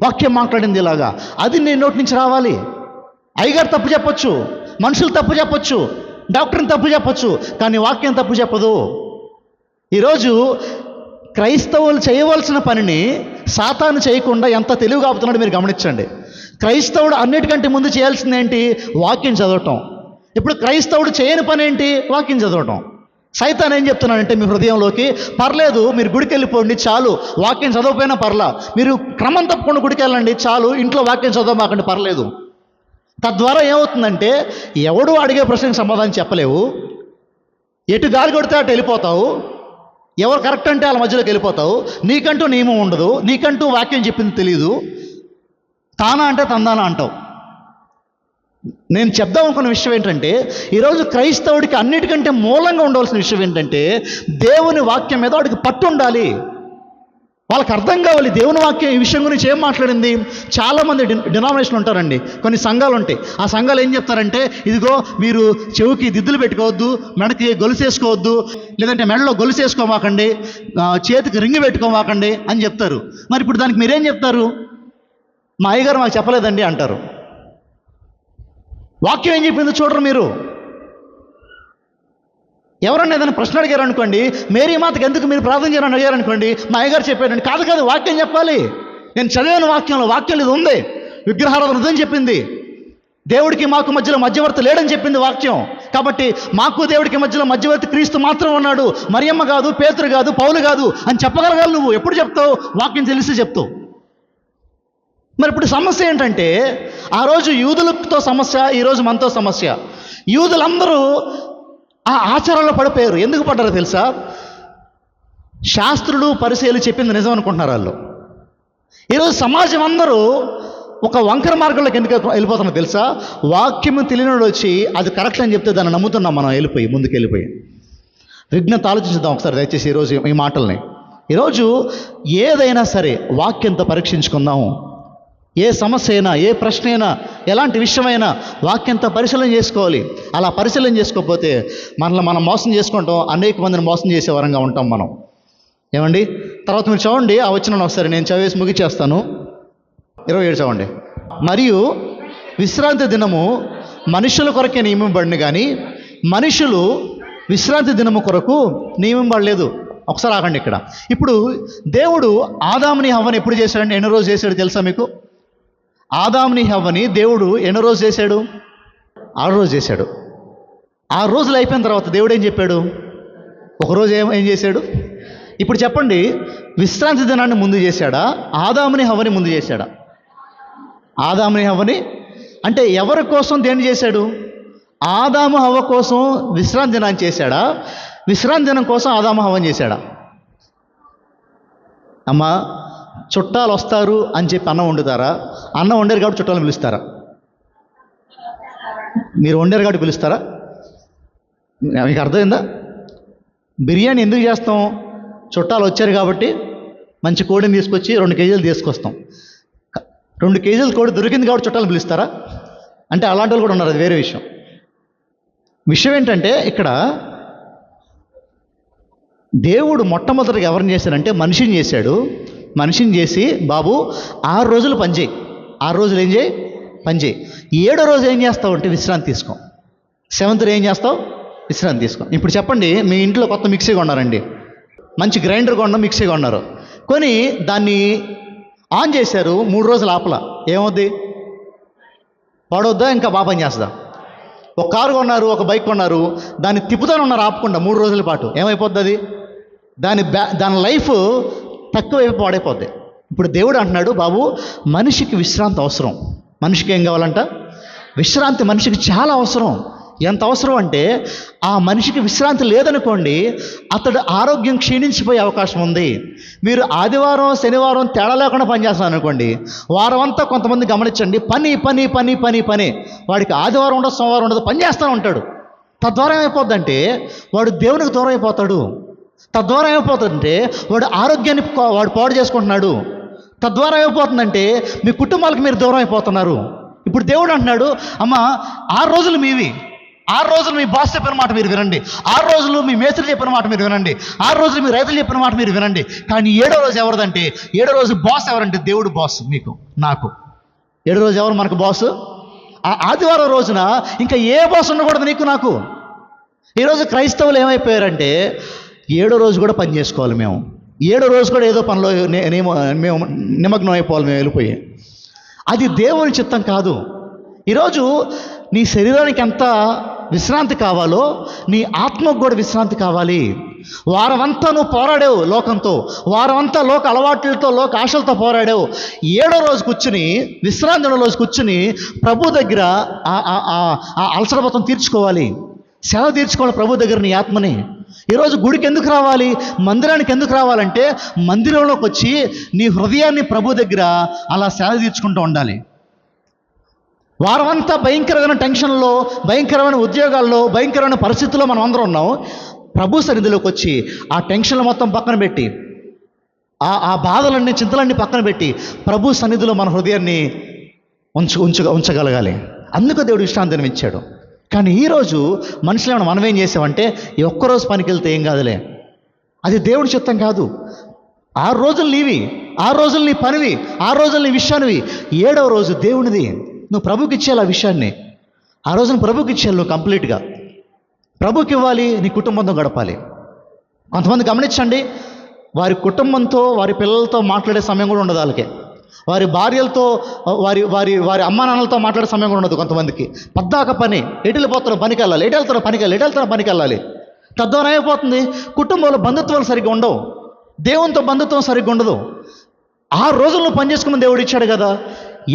వాక్యం మాట్లాడింది ఇలాగా, అది నీ నోటి నుంచి రావాలి. అయ్యగారు తప్పు చెప్పొచ్చు, మనుషులు తప్పు చెప్పొచ్చు, డాక్టర్ని తప్పు చెప్పొచ్చు, కానీ వాక్యం తప్పు చెప్పదు. ఈరోజు క్రైస్తవులు చేయవలసిన పనిని సాతాను చేయకుండా ఎంత తెలివిగా ఆపుతున్నాడో మీరు గమనించండి. క్రైస్తవుడు అన్నిటికంటే ముందు చేయాల్సింది ఏంటి? వాక్యం చదవటం. ఇప్పుడు క్రైస్తవుడు చేయని పని ఏంటి? వాక్యం చదవటం. సైతాన్ ఏం చెప్తున్నాడంటే మీ హృదయంలోకి, పర్లేదు మీరు గుడికి వెళ్ళిపోండి చాలు, వాక్యం చదవకపోయినా పర్లా, మీరు క్రమం తప్పకుండా గుడికి వెళ్ళండి చాలు, ఇంట్లో వాక్యం చదవమాకండి పర్లేదు. తద్వారా ఏమవుతుందంటే ఎవడు అడిగే ప్రశ్నకు సమాధానం చెప్పలేవు, ఎటు గాలి కొడితే అటు వెళ్ళిపోతావు, ఎవరు కరెక్ట్ అంటే వాళ్ళ మధ్యలోకి వెళ్ళిపోతావు, నీకంటూ నియమం ఉండదు, నీకంటూ వాక్యం చెప్పింది తెలియదు, తానా అంటే తందానా అంటావు. నేను చెప్దాం అనుకున్న విషయం ఏంటంటే ఈరోజు క్రైస్తవుడికి అన్నిటికంటే మూలంగా ఉండవలసిన విషయం ఏంటంటే దేవుని వాక్యం మీద వాడికి పట్టు ఉండాలి. వాళ్ళకి అర్థం కావాలి దేవుని వాక్యం ఈ విషయం గురించి ఏం మాట్లాడింది. చాలామంది డినామినేషన్ ఉంటారండి, కొన్ని సంఘాలు ఉంటాయి. ఆ సంఘాలు ఏం చెప్తారంటే, ఇదిగో మీరు చెవుకి దిద్దులు పెట్టుకోవద్దు, మెడకి గొలుసు వేసుకోవద్దు, లేదంటే మెడలో గొలుసు వేసుకోమాకండి, చేతికి రింగు పెట్టుకోమాకండి అని చెప్తారు. మరి ఇప్పుడు దానికి మీరేం చెప్తారు? మా అయ్యగారు మాకు చెప్పలేదండి అంటారు. వాక్యం ఏం చెప్పింది చూడరు మీరు. ఎవరన్నా ఏదైనా ప్రశ్న అడిగారు అనుకోండి, మేరీ మాతకి ఎందుకు మీరు ప్రార్థన చేయాలని అడిగారు అనుకోండి, మా అయ్యగారు చెప్పారండి. కాదు వాక్యం చెప్పాలి. నేను చదివాను వాక్యం ఇది ఉంది, విగ్రహారాధన వద్దని చెప్పింది, దేవుడికి మాకు మధ్యలో మధ్యవర్తి లేడని చెప్పింది వాక్యం. కాబట్టి మాకు దేవుడికి మధ్యలో మధ్యవర్తి క్రీస్తు మాత్రం ఉన్నాడు, మరియమ్మ కాదు, పేతురు కాదు, పౌలు కాదు అని చెప్పగలగాలి. నువ్వు ఎప్పుడు చెప్తావు? వాక్యం తెలిసి చెప్తావు. మరి ఇప్పుడు సమస్య ఏంటంటే ఆ రోజు యూదులతో సమస్య, ఈరోజు మనతో సమస్య. యూదులందరూ ఆ ఆచారాల్లో పడిపోయారు. ఎందుకు పడ్డారో తెలుసా? శాస్త్రులు పరిసయ్యులు చెప్పింది నిజం అనుకుంటున్నారు వాళ్ళు. ఈరోజు సమాజం అందరూ ఒక వంకర మార్గంలోకి ఎందుకు వెళ్ళిపోతున్నారు తెలుసా? వాక్యం తెలియనోడు వచ్చి అది కరెక్ట్ అని చెప్తే దాన్ని నమ్ముతున్నాం మనం, ముందుకు వెళ్ళిపోయి. విజ్ఞత ఆలోచించుదాం ఒకసారి దయచేసి ఈరోజు ఈ మాటల్ని. ఈరోజు ఏదైనా సరే వాక్యంతో పరీక్షించుకుందాము. ఏ సమస్య అయినా, ఏ ప్రశ్న అయినా, ఎలాంటి విషయమైనా వాక్యంతో పరిశీలన చేసుకోవాలి. అలా పరిశీలన చేసుకోకపోతే మనల్ని మనం మోసం చేసుకుంటాం, అనేక మందిని మోసం చేసే వరంగా ఉంటాం మనం. ఏమండి? తర్వాత మీరు చదవండి ఆ వచనం ఒకసారి, నేను చదివేసి ముగిచేస్తాను. 27 చదవండి. మరియు విశ్రాంతి దినము మనుషుల కొరకే నియమింపబడింది కానీ మనుషులు విశ్రాంతి దినము కొరకు నియమింపబడలేదు. ఒకసారి ఆగండి ఇక్కడ. ఇప్పుడు దేవుడు ఆదాముని హవ్వని ఎప్పుడు చేశాడంటే ఎన్ని రోజు చేశాడు తెలుసా మీకు? ఆదాముని హవ్వని దేవుడు ఎన్ని రోజు చేశాడు? 6 రోజు చేశాడు. 6 రోజులు అయిపోయిన తర్వాత దేవుడు ఏం చెప్పాడు? ఒకరోజు ఏం చేశాడు? ఇప్పుడు చెప్పండి, విశ్రాంతి దినాన్ని ముందు చేశాడా, ఆదాముని హవ్వని ముందు చేశాడా? ఆదాముని హవ్వని. అంటే ఎవరి కోసం దేన్ని చేశాడు? ఆదాము హవ్వ కోసం విశ్రాంతి దినాన్ని చేశాడా, విశ్రాంతి దినం కోసం ఆదాము హవ్వని చేశాడా? అమ్మా, చుట్టాలు వస్తారు అని చెప్పి అన్నం వండుతారా? అన్నం వండారు కాబట్టి చుట్టాలను పిలుస్తారా? మీరు వండారు కాబట్టి పిలుస్తారా? మీకు అర్థమైందా? బిర్యానీ ఎందుకు చేస్తాం? చుట్టాలు వచ్చారు కాబట్టి మంచి కోడిని తీసుకొచ్చి 2 కేజీలు తీసుకొస్తాం. 2 కేజీల కోడి దొరికింది కాబట్టి చుట్టాలను పిలుస్తారా? అంటే అలాంటి వాళ్ళు కూడా ఉన్నారు, అది వేరే విషయం. విషయం ఏంటంటే ఇక్కడ దేవుడు మొట్టమొదటిగా ఎవరిని చేశాడంటే మనిషిని చేశాడు. మనిషిని చేసి, బాబు 6 రోజులు పనిచేయి, 6 రోజులు ఏం చేయి? పనిచేయి. 7వ రోజు ఏం చేస్తావు అంటే విశ్రాంతి తీసుకో. 7th డే ఏం చేస్తావు? విశ్రాంతి తీసుకో. ఇప్పుడు చెప్పండి, మీ ఇంట్లో కొత్త మిక్సీ కొన్నారండి, మంచి గ్రైండర్ కొన్న మిక్సీ కొన్నారు, కొని దాన్ని ఆన్ చేశారు, 3 రోజులు ఆపల, ఏమవుద్ది? పాడవద్దా? ఇంకా బాగా పని చేస్తుందా? ఒక కారు కొన్నారు, ఒక బైక్ కొన్నారు, దాన్ని తిప్పుతానే ఉన్నారు ఆపకుండా 3 రోజుల పాటు, ఏమైపోద్ది? అది దాని లైఫ్ తక్కువ పాడైపోద్ది. ఇప్పుడు దేవుడు అంటున్నాడు, బాబు మనిషికి విశ్రాంతి అవసరం. మనిషికి ఏం కావాలంట? విశ్రాంతి మనిషికి చాలా అవసరం. ఎంత అవసరం అంటే ఆ మనిషికి విశ్రాంతి లేదనుకోండి, అతడు ఆరోగ్యం క్షీణించిపోయే అవకాశం ఉంది. మీరు ఆదివారం శనివారం తేడా లేకుండా పనిచేస్తున్నారు అనుకోండి, వారం అంతా కొంతమంది గమనించండి, పని పని పని పని పని, వాడికి ఆదివారం ఉండదు, సోమవారం ఉండదు, పని చేస్తూనే ఉంటాడు. తద్వారా ఏమైపోద్దంటే వాడు దేవునికి దూరం అయిపోతాడు. తద్వారా ఏమైపోతుందంటే వాడు ఆరోగ్యాన్ని వాడు పాడు చేసుకుంటున్నాడు. తద్వారా ఏమైపోతుందంటే మీ కుటుంబాలకు మీరు దూరం అయిపోతున్నారు. ఇప్పుడు దేవుడు అంటున్నాడు, అమ్మ 6 రోజులు మీవి, 6 రోజులు మీ బాస్ చెప్పిన మాట మీరు వినండి, 6 రోజులు మీ మేస్త్రి చెప్పిన మాట మీరు వినండి, 6 రోజులు మీ రైతులు చెప్పిన మాట మీరు వినండి. కానీ 7వ రోజు ఎవరిదంటే, 7వ రోజు బాస్ ఎవరంటే దేవుడు బాస్ మీకు నాకు. 7వ రోజు ఎవరు మనకు బాస్? ఆ ఆదివారం రోజున ఇంకా ఏ బాస్ ఉండకూడదు నీకు నాకు. ఈరోజు క్రైస్తవులు ఏమైపోయారంటే 7వ రోజు కూడా పని చేసుకోవాలి మేము, 7వ రోజు కూడా ఏదో పనిలో మేము నిమగ్నం అయిపోవాలి మేము వెళ్ళిపోయి. అది దేవుని చిత్తం కాదు. ఈరోజు నీ శరీరానికి ఎంత విశ్రాంతి కావాలో నీ ఆత్మకు కూడా విశ్రాంతి కావాలి. వారమంతా నువ్వు పోరాడావు లోకంతో, వారమంతా లోక అలవాట్లతో లోక ఆశలతో పోరాడావు. 7వ రోజు కూర్చుని విశ్రాంతి రోజు కూర్చుని ప్రభు దగ్గర ఆ అలసటబోతం తీర్చుకోవాలి, సేవ తీర్చుకోవాలి ప్రభు దగ్గర నీ ఆత్మని. ఈరోజు గుడికి ఎందుకు రావాలి, మందిరానికి ఎందుకు రావాలంటే మందిరంలోకి వచ్చి నీ హృదయాన్ని ప్రభు దగ్గర అలా సేవ తీర్చుకుంటూ ఉండాలి. వారమంతా భయంకరమైన టెన్షన్లో, భయంకరమైన ఉద్యోగాల్లో, భయంకరమైన పరిస్థితుల్లో మనం అందరం ఉన్నాం. ప్రభు సన్నిధిలోకి వచ్చి ఆ టెన్షన్లు మొత్తం పక్కన పెట్టి, ఆ బాధలన్నీ చింతలన్నీ పక్కన పెట్టి ప్రభు సన్నిధిలో మన హృదయాన్ని ఉంచగలగాలి. అందుకు దేవుడు విశ్రాంతిని ఇచ్చాడు. కానీ ఈరోజు మనుషులు మనం ఏం చేసామంటే ఈ ఒక్కరోజు పనికి వెళ్తే ఏం కాదులే, అది దేవుడి చిత్తం కాదు. 6 రోజులు నీవి, 6 రోజులు నీ పనివి, 6 రోజులు నీ విషయానివి, 7వ రోజు దేవునిది. నువ్వు ప్రభుకి ఇచ్చేయాలి ఆ విషయాన్ని. ఆ రోజున ప్రభుకి ఇచ్చేయాలి నువ్వు కంప్లీట్గా. ప్రభుకి ఇవ్వాలి, నీ కుటుంబంతో గడపాలి. కొంతమంది గమనించండి, వారి కుటుంబంతో వారి పిల్లలతో మాట్లాడే సమయం కూడా ఉండదు వాళ్ళకి. వారి భార్యలతో వారి వారి వారి అమ్మా నాన్నలతో మాట్లాడే సమయం కూడా ఉండదు కొంతమందికి. పద్దాక పని, ఎటు వెళ్ళిపోతారో పనికి వెళ్ళాలి, ఎటు వెళ్తారో పనికి వెళ్ళాలి, ఎటు వెళ్తారో పనికి వెళ్ళాలి. తద్వారా అయిపోతుంది కుటుంబంలో బంధుత్వాలు సరిగ్గా ఉండవు, దేవునితో బంధుత్వం సరిగ్గా ఉండదు. 6 రోజులు నువ్వు పని చేసుకోమని దేవుడు ఇచ్చాడు కదా,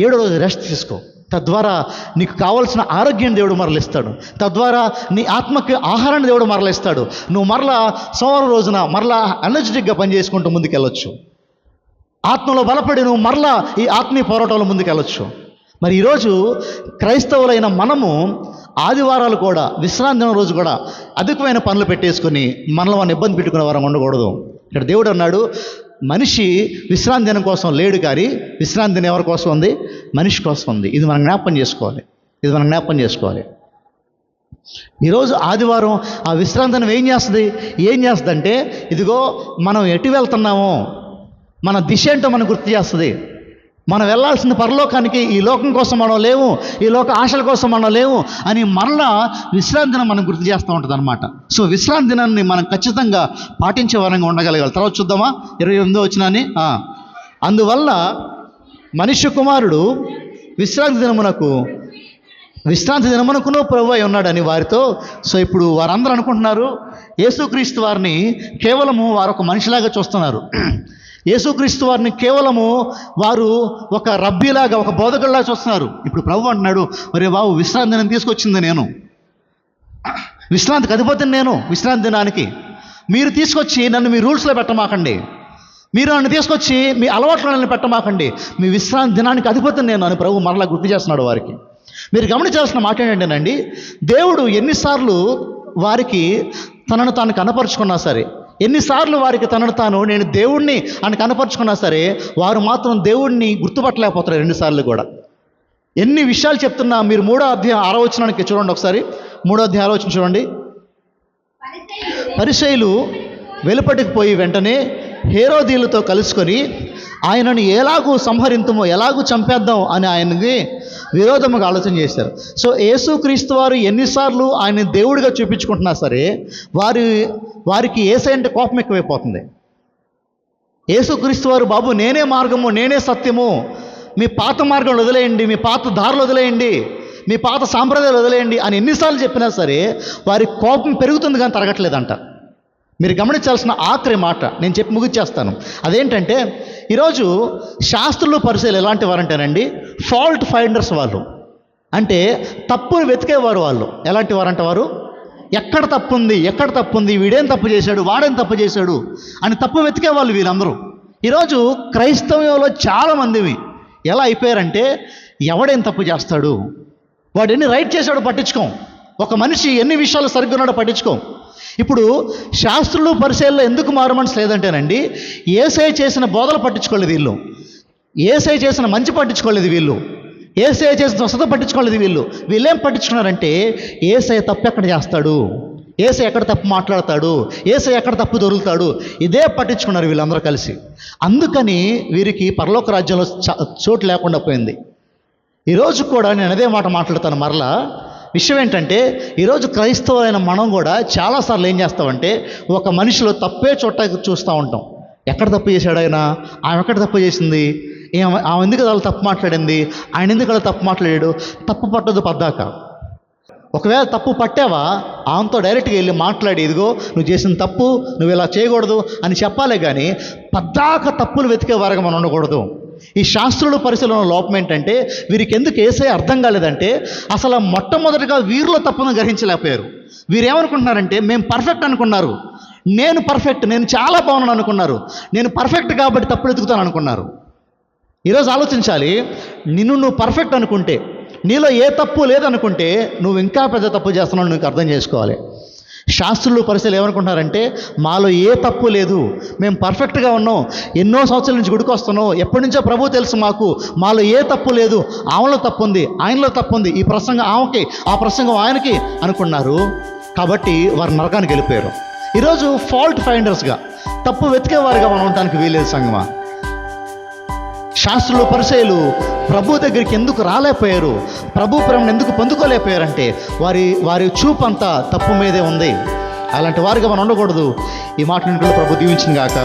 7వ రోజు రెస్ట్ తీసుకో. తద్వారా నీకు కావాల్సిన ఆరోగ్యాన్ని దేవుడు మరలిస్తాడు. తద్వారా నీ ఆత్మకి ఆహారాన్ని దేవుడు మరలిస్తాడు. నువ్వు మరలా సోమవారం రోజున మరలా ఎనర్జెటిక్గా పని చేసుకుంటూ ముందుకెళ్ళొచ్చు. ఆత్మలో బలపడి నువ్వు మరలా ఈ ఆత్మీయ పోరాటంలో ముందుకెళ్ళొచ్చు. మరి ఈరోజు క్రైస్తవులైన మనము ఆదివారాలు కూడా, విశ్రాంతి రోజు కూడా అధికమైన పనులు పెట్టేసుకొని మనలో మనం ఇబ్బంది పెట్టుకునే వారం ఉండకూడదు. ఇక్కడ దేవుడు అన్నాడు, మనిషి విశ్రాంతి దినం కోసం లేడు, కానీ విశ్రాంతి దినం ఎవరి కోసం ఉంది? మనిషి కోసం ఉంది. ఇది మనం జ్ఞాపకం చేసుకోవాలి, ఇది మనం జ్ఞాపకం చేసుకోవాలి. ఈరోజు ఆదివారం ఆ విశ్రాంతి దినం ఏం చేస్తుంది అంటే, ఇదిగో మనం ఎటు వెళ్తున్నామో, మన దిశ ఏంటో మనం గుర్తు చేస్తుంది. మనం వెళ్ళాల్సిన పరలోకానికి ఈ లోకం కోసం మనం లేవు, ఈ లోక ఆశల కోసం మనం లేవు అని మరలా విశ్రాంతి దినం మనం గుర్తు చేస్తూ ఉంటుంది అనమాట. సో విశ్రాంతి దినాన్ని మనం ఖచ్చితంగా పాటించే వారంగా ఉండగలగాలి. తర్వాత చూద్దామా 28వ వచనాన్ని. అందువల్ల మనుష్య కుమారుడు విశ్రాంతి దినమునకును ప్రభువై ఉన్నాడని వారితో. సో ఇప్పుడు వారందరూ అనుకుంటున్నారు యేసుక్రీస్తు వారిని కేవలము వారు ఒక మనిషిలాగా చూస్తున్నారు. యేసుక్రీస్తు వారిని కేవలము వారు ఒక రబ్బీలాగా, ఒక బోధకుల్లాగా చూస్తున్నారు. ఇప్పుడు ప్రభు అంటున్నాడు, మరి బాబు విశ్రాంతి దినం తీసుకొచ్చింది నేను, విశ్రాంతికి అధిపతిని నేను. విశ్రాంతి దినానికి మీరు తీసుకొచ్చి నన్ను మీ రూల్స్లో పెట్టమాకండి, మీరు నన్ను తీసుకొచ్చి మీ అలవాట్లో నన్ను పెట్టమాకండి, మీ విశ్రాంతి దినానికి అధిపతిని నేను అని ప్రభు మరలా గుర్తు చేస్తున్నాడు వారికి. మీరు గమనించాల్సిన మాట ఏంటంటేనండి, దేవుడు ఎన్నిసార్లు వారికి తనను తాను కనపరుచుకున్నా సరే, ఎన్నిసార్లు వారికి తనను తాను నేను దేవుణ్ణి అని కనపరుచుకున్నా సరే, వారు మాత్రం దేవుణ్ణి గుర్తుపట్టలేకపోతారు. 2 సార్లు కూడా ఎన్ని విషయాలు చెప్తున్నా. మీరు 3వ అధ్యాయం 6వ వచనానికి చూడండి ఒకసారి. 3వ అధ్యాయం 6వ వచనం చూడండి. పరిసయ్యులు వెలుపటికి పోయి వెంటనే హేరోదీయులతో కలుసుకొని ఆయనను ఎలాగూ సంహరింతుమో, ఎలాగూ చంపేద్దాం అని ఆయనకి విరోధముగా ఆలోచన చేశారు. సో యేసుక్రీస్తు వారు ఎన్నిసార్లు ఆయన దేవుడిగా చూపించుకుంటున్నా సరే వారికి యేసయ్య అంటే కోపం ఎక్కువైపోతుంది. యేసుక్రీస్తు వారు బాబు నేనే మార్గము, నేనే సత్యము, మీ పాత మార్గం వదిలేయండి, మీ పాత దారులు వదిలేయండి, మీ పాత సాంప్రదాయాలు వదిలేయండి అని ఎన్నిసార్లు చెప్పినా సరే వారి కోపం పెరుగుతుంది కానీ తరగట్లేదంట. మీరు గమనించాల్సిన ఆఖరి మాట నేను చెప్పి ముగిచ్చేస్తాను. అదేంటంటే, ఈరోజు శాస్త్రులు పరిశీలు ఎలాంటి వారంటేనండి, ఫాల్ట్ ఫైండర్స్ వాళ్ళు. అంటే తప్పును వెతికేవారు వాళ్ళు. ఎలాంటి వారంట వారు? ఎక్కడ తప్పు ఉంది, వీడేం తప్పు చేశాడు, వాడేం తప్పు చేశాడు అని తప్పు వెతికేవాళ్ళు వీళ్ళందరూ. ఈరోజు క్రైస్తవంలో చాలామందివి ఎలా అయిపోయారంటే, ఎవడేం తప్పు చేస్తాడు, వాడు ఎన్ని రైట్ చేశాడో పట్టించుకోం, ఒక మనిషి ఎన్ని విషయాలు సరిగ్గా ఉన్నాడో పట్టించుకోం. ఇప్పుడు శాస్త్రులు పరిచయాల్లో ఎందుకు మారుమనసు లేదంటేనండి, యేసయ్య చేసిన బోధలు పట్టించుకోలేదు వీళ్ళు, యేసయ్య చేసిన మంచి పట్టించుకోలేదు వీళ్ళు, యేసయ్య చేసిన స్వస్థత పట్టించుకోలేదు వీళ్ళు. వీళ్ళేం పట్టించుకున్నారంటే, యేసయ్య తప్పు ఎక్కడ చేస్తాడు, యేసయ్య ఎక్కడ తప్పు మాట్లాడతాడు, యేసయ్య ఎక్కడ తప్పు దొరుకుతాడు, ఇదే పట్టించుకున్నారు వీళ్ళందరూ కలిసి. అందుకని వీరికి పరలోక రాజ్యంలో చోటు లేకుండా పోయింది. ఈరోజు కూడా నేను అదే మాట మాట్లాడతాను మరలా. విషయం ఏంటంటే, ఈరోజు క్రైస్తవులైన మనం కూడా చాలాసార్లు ఏం చేస్తామంటే, ఒక మనిషిలో తప్పే చూస్తూ ఉంటాం. ఎక్కడ తప్పు చేశాడు ఆయన, ఆమె ఎక్కడ తప్పు చేసింది, ఆమె ఎందుకు అలా తప్పు మాట్లాడింది, ఆయన ఎందుకు అలా తప్పు మాట్లాడాడు. తప్పు పట్టదు పద్దాక. ఒకవేళ తప్పు పట్టావా, ఆమెతో డైరెక్ట్గా వెళ్ళి మాట్లాడి, ఇదిగో నువ్వు చేసిన తప్పు, నువ్వు ఇలా చేయకూడదు అని చెప్పాలే కానీ పద్దాక తప్పులు వెతికే వారుగా మనం ఉండకూడదు. ఈ శాస్త్రుల పరిశీలన లోపం ఏంటంటే, వీరికి ఎందుకు యేసయ్య అర్థం కాలేదంటే, అసలు మొట్టమొదటిగా వీరిలో తప్పును గ్రహించలేకపోయారు. వీరేమనుకుంటున్నారంటే, మేము పర్ఫెక్ట్ అనుకున్నారు, నేను పర్ఫెక్ట్, నేను చాలా బాగున్నాను అనుకున్నారు, నేను పర్ఫెక్ట్ కాబట్టి తప్పులు ఎతుకుతాను అనుకున్నారు. ఈరోజు ఆలోచించాలి, నువ్వు పర్ఫెక్ట్ అనుకుంటే, నీలో ఏ తప్పు లేదనుకుంటే, నువ్వు ఇంకా పెద్ద తప్పు చేస్తున్నావు నీకు అర్థం చేసుకోవాలి. శాస్త్రులు పరిశీలన ఏమనుకుంటున్నారంటే, మాలో ఏ తప్పు లేదు, మేము పర్ఫెక్ట్గా ఉన్నాం, ఎన్నో సంవత్సరాల నుంచి గుడికి వస్తున్నాం, ఎప్పటి నుంచో ప్రభు తెలుసు మాలో ఏ తప్పు లేదు, ఆమెలో తప్పు ఉంది, ఆయనలో తప్పు ఉంది, ఈ ప్రసంగం ఆమెకి, ఆ ప్రసంగం ఆయనకి అనుకున్నారు. కాబట్టి వారు నరకానికి వెళ్ళిపోయారు. ఈరోజు ఫాల్ట్ ఫైండర్స్గా, తప్పు వెతికేవారుగా మనం ఉండడానికి వీలేదు సంగమా. శాస్త్రులు పరిచయులు ప్రభు దగ్గరికి ఎందుకు రాలేకపోయారు, ప్రభు ప్రేమను ఎందుకు పొందుకోలేకపోయారంటే, వారి చూపు అంతా తప్పు మీదే ఉంది. అలాంటి వారిగా మనం ఉండకూడదు. ఈ మాట ప్రభు దీవించిన గాక.